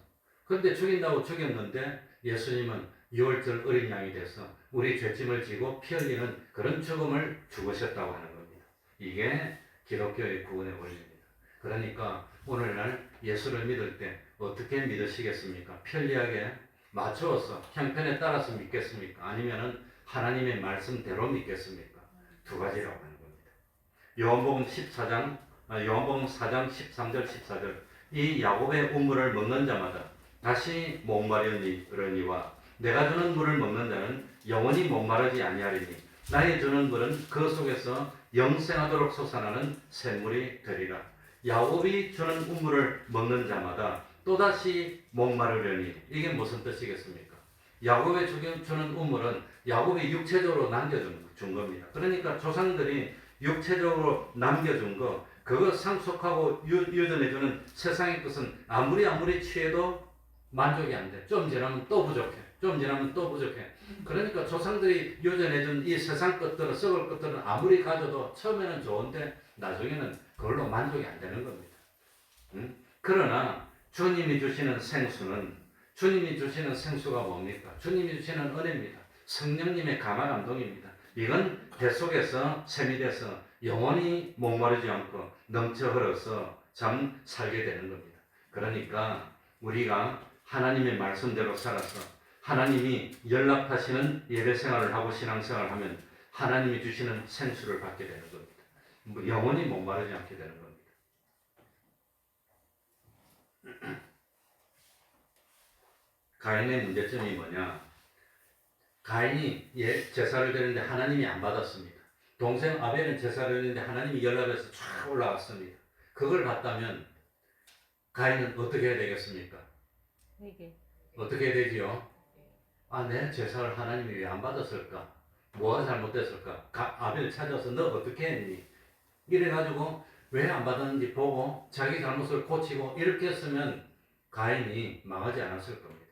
그런데 죽인다고 죽였는데 예수님은 6월절 어린 양이 돼서 우리 죄짐을 지고 피 흘리는 그런 죽음을 죽으셨다고 하는 겁니다. 이게 기독교의 구원의 원리입니다. 그러니까 오늘날 예수를 믿을 때 어떻게 믿으시겠습니까? 편리하게 맞추어서 형편에 따라서 믿겠습니까? 아니면은 하나님의 말씀대로 믿겠습니까? 두 가지라고 하는 겁니다. 요한복음 4장 13절 14절 이 야곱의 우물을 먹는 자마다 다시 목마르니와 내가 주는 물을 먹는 자는 영원히 목마르지 아니하리니 나의 주는 물은 그 속에서 영생하도록 솟아나는 샘물이 되리라. 야곱이 주는 우물을 먹는 자마다 또다시 목마르려니 이게 무슨 뜻이겠습니까? 야곱의 주는 우물은 야곱이 육체적으로 남겨준 겁니다. 그러니까 조상들이 육체적으로 남겨준 거 그거 상속하고 유전해주는 세상의 것은 아무리 취해도 만족이 안 돼. 좀 지나면 또 부족해. 그러니까 조상들이 유전해준 이 세상 것들은 썩을 것들은 아무리 가져도 처음에는 좋은데 나중에는 그걸로 만족이 안 되는 겁니다. 그러나 주님이 주시는 생수가 뭡니까? 주님이 주시는 은혜입니다. 성령님의 감화 감동입니다. 이건 배 속에서 샘이 돼서 영원히 목마르지 않고 넘쳐 흘러서 참 살게 되는 겁니다. 그러니까 우리가 하나님의 말씀대로 살아서 하나님이 연락하시는 예배 생활을 하고 신앙생활을 하면 하나님이 주시는 생수를 받게 되는 겁니다. 영원히 목마르지 않게 되는 겁니다. 가인의 문제점이 뭐냐? 가인이 제사를 드리는데 하나님이 안 받았습니다. 동생 아벨은 제사를 드리는데 하나님이 연락해서 쫙 올라왔습니다. 그걸 봤다면 가인은 어떻게 해야 되겠습니까? 어떻게 해야 되지요? 내 제사를 하나님이 왜 안 받았을까? 뭐가 잘못됐을까? 아벨을 찾아서 너 어떻게 했니? 이래가지고 왜 안 받았는지 보고 자기 잘못을 고치고 이렇게 했으면 가인이 망하지 않았을 겁니다.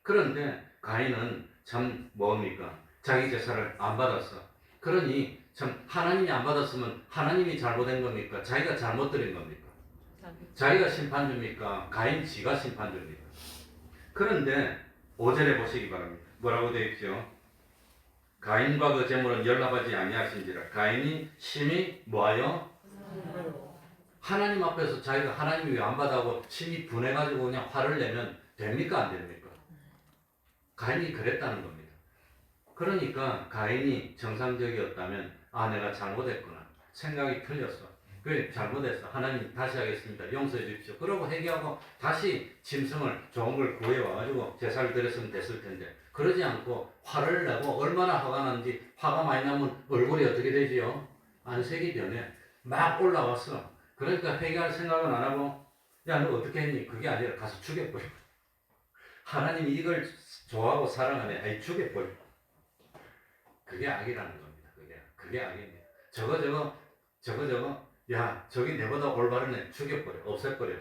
그런데 가인은 참 뭡니까? 자기 제사를 안 받았어. 그러니 참 하나님이 안 받았으면 하나님이 잘못한 겁니까? 자기가 잘못 드린 겁니까? 자기가 심판주입니까? 가인 지가 심판주입니까? 그런데 5절에 보시기 바랍니다. 뭐라고 되어 있죠? 가인과 그 제물은 연락하지 아니하신지라. 가인이 심히 뭐하여? 하나님 앞에서 자기가 하나님이 왜 안 받아고 심히 분해가지고 그냥 화를 내면 됩니까? 안 됩니까? 가인이 그랬다는 겁니다. 그러니까 가인이 정상적이었다면 내가 잘못했구나. 생각이 틀렸어. 그래 잘못했어. 하나님 다시 하겠습니다. 용서해 주십시오. 그러고 회개하고 다시 짐승을 좋은 걸 구해와가지고 제사를 드렸으면 됐을 텐데 그러지 않고 화를 내고 얼마나 화가 나는지 화가 많이 나면 얼굴이 어떻게 되지요? 안색이 변해. 막 올라왔어. 그러니까 회개할 생각은 안 하고 야 너 어떻게 했니? 그게 아니라 가서 죽여버려. 하나님이 이걸 좋아하고 사랑하네. 아니 죽여버려. 그게 악이라는 겁니다. 그게 악입니다. 저거 야 저기 내보다 올바르네. 죽여버려. 없애버려.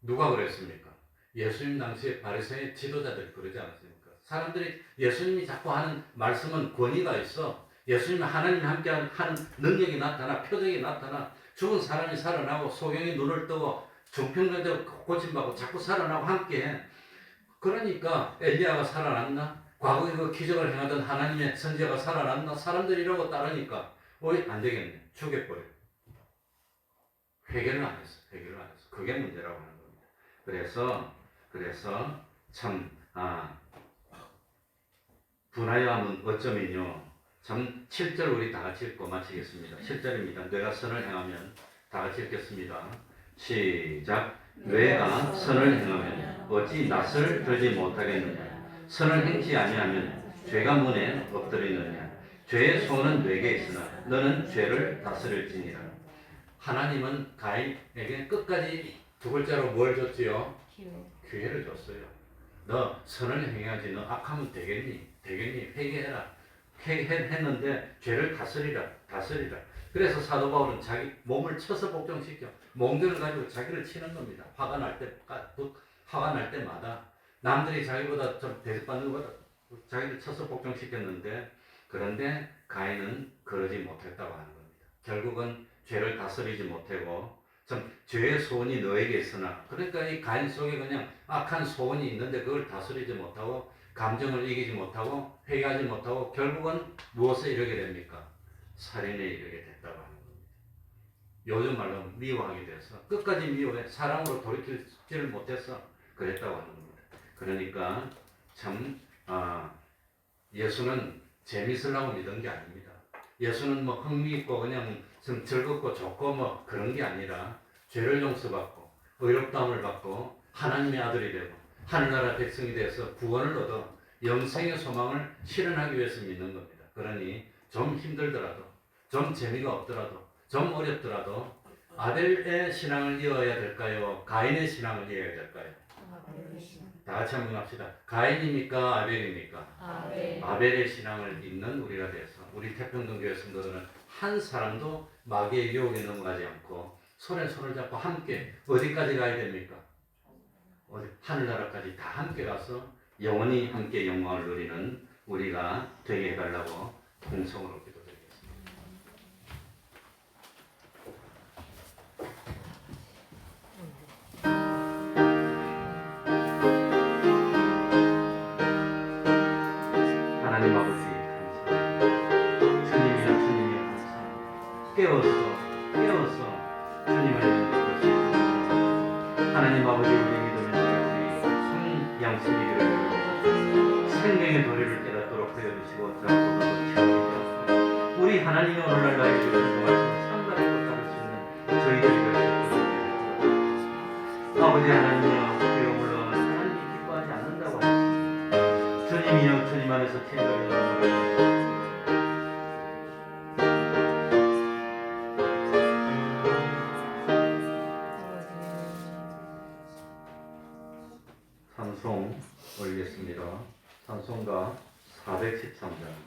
누가 그랬습니까? 예수님 당시에 바리새인 지도자들이 그러지 않았습니까? 사람들이 예수님이 자꾸 하는 말씀은 권위가 있어. 예수님이 하나님이 함께 하는 능력이 나타나 표적이 나타나 죽은 사람이 살아나고 소경이 눈을 뜨고 중풍병자가 고침받고 자꾸 살아나고 함께해. 그러니까 엘리야가 살아났나? 과거에 그 기적을 행하던 하나님의 선지자가 살아났나? 사람들이 이러고 따르니까 안 되겠네. 죽여버려. 회개를 안 했어. 그게 문제라고 하는 겁니다. 그래서 참 분하여 함은 어쩌면요. 참 7절 우리 다 같이 읽고 마치겠습니다. 7절입니다. 뇌가 선을 행하면 다 같이 읽겠습니다. 시작. 뇌가 선을 행하면 어찌 낯을 들지 못하겠느냐. 선을 행치 아니하면 죄가 문에 엎드리느냐. 죄의 소원은 뇌게 있으나 너는 죄를 다스릴지니라. 하나님은 가인에게 끝까지 두 글자로 뭘 줬지요? 기회를 줬어요. 너 선을 행해야지. 너 악하면 되겠니? 회개해라. 회개했는데 죄를 다스리라. 그래서 사도 바울은 자기 몸을 쳐서 복종시켜 몽둥이를 가지고 자기를 치는 겁니다. 화가 날 때마다 남들이 자기보다 좀 대접받는 것보다 자기를 쳐서 복종시켰는데, 그런데 가인은 그러지 못했다고 하는 겁니다. 결국은 죄를 다스리지 못하고 참 죄의 소원이 너에게 있으나, 그러니까 이 가인 속에 그냥 악한 소원이 있는데 그걸 다스리지 못하고 감정을 이기지 못하고 회개하지 못하고 결국은 무엇에 이르게 됩니까? 살인에 이르게 됐다고 하는 겁니다. 요즘 말로 미워하게 돼서 끝까지 미워해 사랑으로 돌이키지를 못해서 그랬다고 하는 겁니다. 그러니까 참 예수는 재밌으려고 믿은 게 아닙니다. 예수는 뭐 흥미있고 그냥 좀 즐겁고 좋고 뭐 그런 게 아니라 죄를 용서받고 의롭다함을 받고 하나님의 아들이 되고 하늘나라 백성이 돼서 구원을 얻어 영생의 소망을 실현하기 위해서 믿는 겁니다. 그러니 좀 힘들더라도, 좀 재미가 없더라도, 좀 어렵더라도 아벨의 신앙을 이어야 될까요? 가인의 신앙을 이어야 될까요? 다 같이 한번 합시다. 가인입니까? 아벨입니까? 아벨의 신앙을 잇는 우리가 돼서 우리 태평동교회 성도들은 한 사람도 마귀의 유혹에 넘어가지 않고 손에 손을 잡고 함께 어디까지 가야 됩니까? 하늘나라까지 다 함께 가서 영원히 함께 영광을 누리는 우리가 되게 해달라고 공성으로 기도드리겠습니다. 하나님 아버지 감사합니다. 주님이여 감사합니다. 깨워서 주님을 믿는 것이 하나님 아버지 우리 믿음의 큰 양심이 되어 생명의 도리를 깨닫도록 하여주시고 잡고도 채워주시옵소서. 우리 하나님의 오늘날 나에게 주신 그 말씀을 상달하고 따를 수 있는 저희들이 될 수 있도록 아버지 하나님이여 주여 물론 하나님이 기뻐하지 않는다고 하셨습니다. 주님이여 주님 안에서 친절히 넘어가시옵소서. 찬송 올리겠습니다. 찬송가 413장입니다.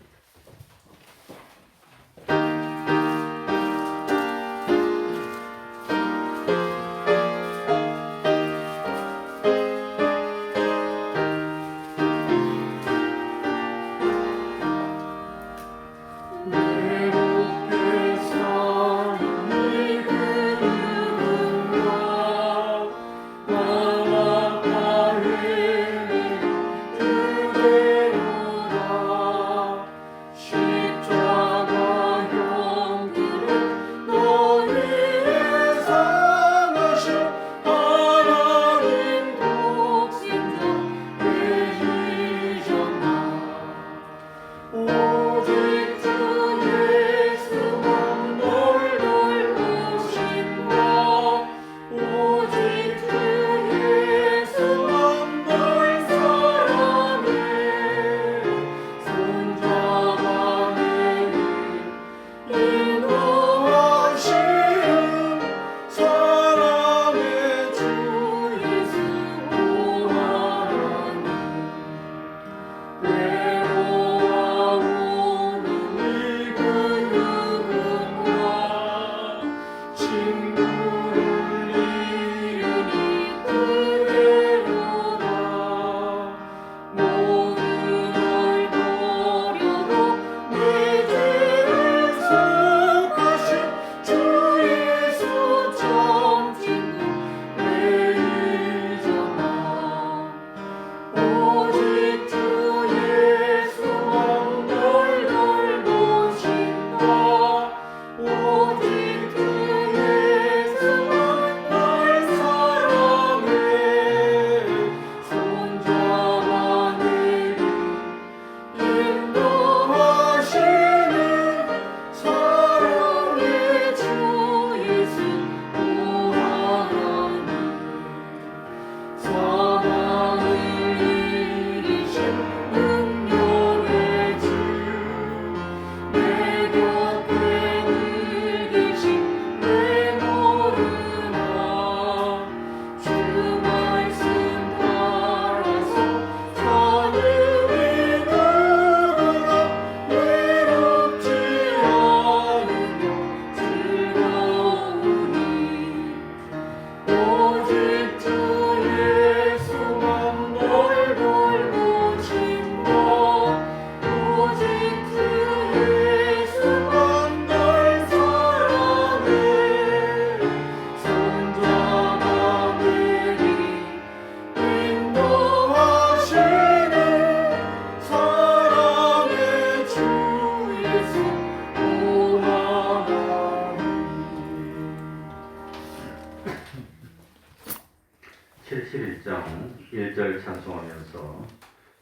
71장 1절 찬송하면서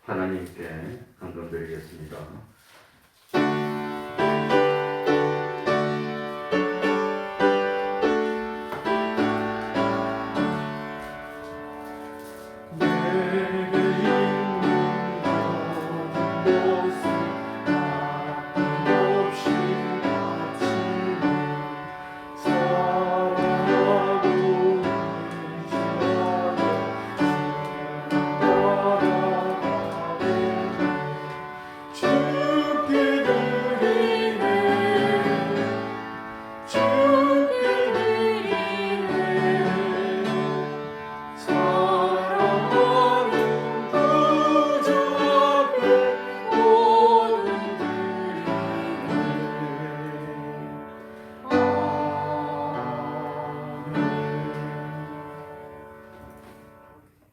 하나님께 감동드리겠습니다.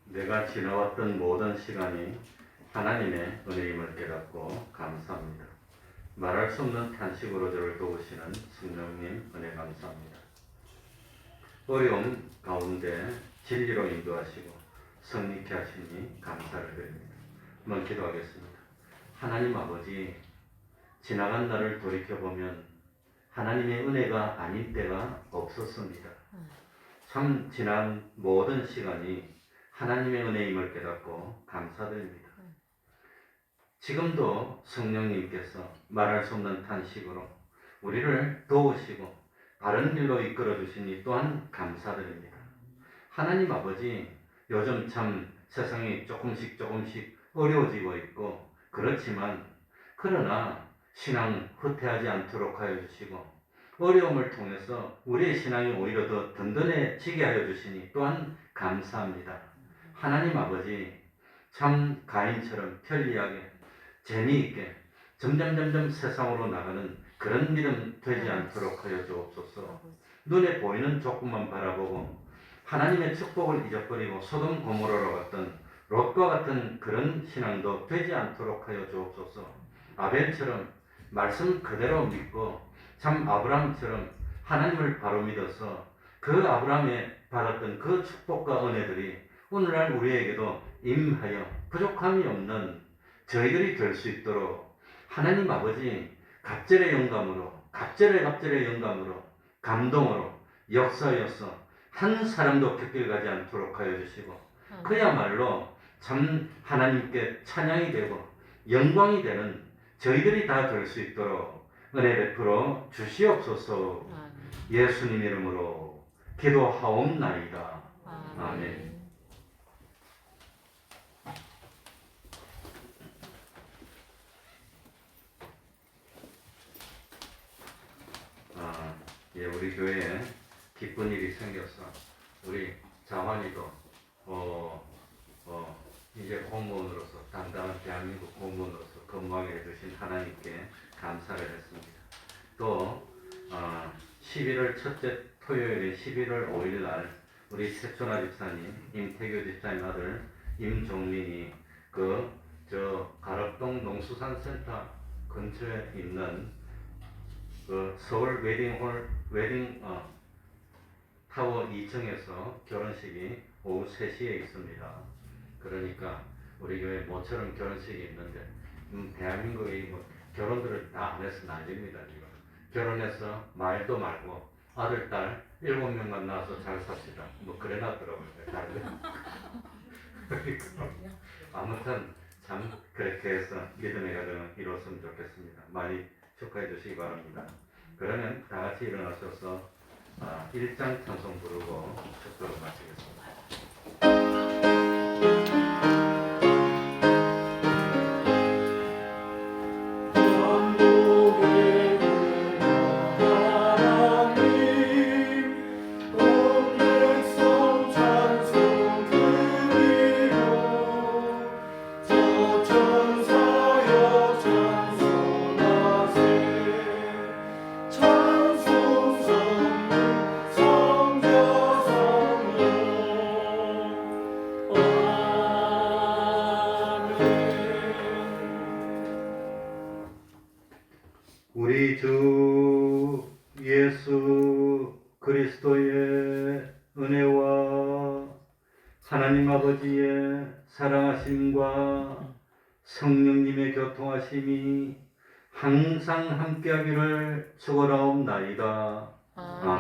내가 지나왔던 모든 시간이 하나님의 은혜임을 깨닫고 감사합니다. 말할 수 없는 탄식으로 저를 도우시는 성령님 은혜 감사합니다. 어려움 가운데 진리로 인도하시고 성립케 하시니 감사를 드립니다. 한번 기도하겠습니다. 하나님 아버지, 지나간 날을 돌이켜보면 하나님의 은혜가 아닌 때가 없었습니다. 참 지난 모든 시간이 하나님의 은혜임을 깨닫고 감사드립니다. 지금도 성령님께서 말할 수 없는 탄식으로 우리를 도우시고 바른 길로 이끌어 주시니 또한 감사드립니다. 하나님 아버지, 요즘 참 세상이 조금씩 어려워지고 있고 그렇지만 그러나 신앙 후퇴하지 않도록 하여 주시고 어려움을 통해서 우리의 신앙이 오히려 더 든든해지게 하여 주시니 또한 감사합니다. 하나님 아버지, 참 가인처럼 편리하게 재미있게 점점 세상으로 나가는 그런 믿음 되지 않도록 하여 주옵소서. 눈에 보이는 조금만 바라보고 하나님의 축복을 잊어버리고 소돔 고모라로 갔던 롯과 같은 그런 신앙도 되지 않도록 하여 주옵소서. 아벨처럼 말씀 그대로 믿고 참 아브라함처럼 하나님을 바로 믿어서 그 아브라함에 받았던 그 축복과 은혜들이 오늘날 우리에게도 임하여 부족함이 없는 저희들이 될 수 있도록 하나님 아버지 갑절의 영감으로 감동으로 역사여서 한 사람도 곁길 가지 않도록 하여 주시고 그야말로 참 하나님께 찬양이 되고 영광이 되는 저희들이 다 될 수 있도록 은혜 베풀어 주시옵소서. 예수님 이름으로 기도하옵나이다. 아멘. 예, 우리 교회에 기쁜 일이 생겼어. 우리 자환이도 이제 공무원으로서 당당한 대한민국 공무원으로서 건강해 해주신 하나님께 감사를 했습니다. 또 11월 첫째 토요일인 11월 5일 날 우리 세촌아 집사님, 임태교 집사님 아들 임종민이 가락동 농수산센터 근처에 있는 서울 웨딩 타워 2층에서 결혼식이 오후 3시에 있습니다. 그러니까 우리 교회 모처럼 결혼식이 있는데 대한민국의 결혼들을 다 안 해서 난립니다. 지금 결혼해서 말도 말고 아들, 딸 7명만 낳아서 잘 삽시다. 그래놨더라고요. 아무튼 참 그렇게 해서 믿음의 가정을 이뤘으면 좋겠습니다. 많이 축하해 주시기 바랍니다. 그러면 다 같이 일어나셔서 1장 찬송 부르고 축도를 마치겠습니다. 찬송 성령 성자 성령 하나님 아버지의 사랑하심과 성령님의 교통하심이 항상 함께하기를 축원하옵나이다. 아멘.